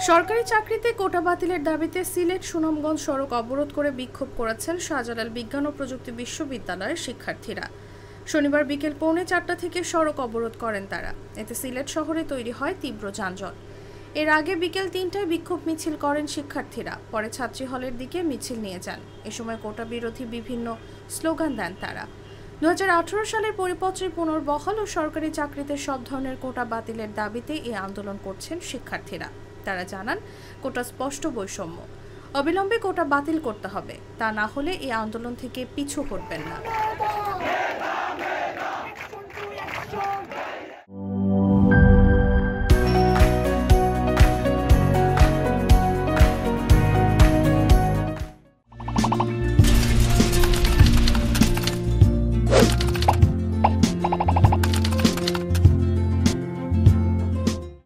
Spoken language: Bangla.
সরকারি চাকরিতে কোটা বাতিলের দাবিতে সিলেট সুনামগঞ্জ সড়ক অবরোধ করে বিক্ষোভ করেছেন শাহজালাল বিজ্ঞান ও প্রযুক্তি বিশ্ববিদ্যালয়ের শিক্ষার্থীরা। শনিবার বিকেল 4:45 থেকে সড়ক অবরোধ করেন তারা। এতে সিলেট শহরে তৈরি হয় তীব্র যানজট। এর আগে বিকেল 3টায় বিক্ষোভ মিছিল করেন শিক্ষার্থীরা, পরে ছাত্রী হলের দিকে মিছিল নিয়ে যান। এ সময় কোটা বিরোধী বিভিন্ন স্লোগান দেন তারা। 2018 সালের পরিপত্রে পুনর্বহাল ও সরকারি চাকরিতে সব ধরনের কোটা বাতিলের দাবিতে এই আন্দোলন করছেন শিক্ষার্থীরা। তারা জানান, কোটা স্পষ্ট বৈষম্য, অবিলম্বে কোটা বাতিল করতে হবে, তা না হলে এই আন্দোলন থেকে পিছু হটবেন না।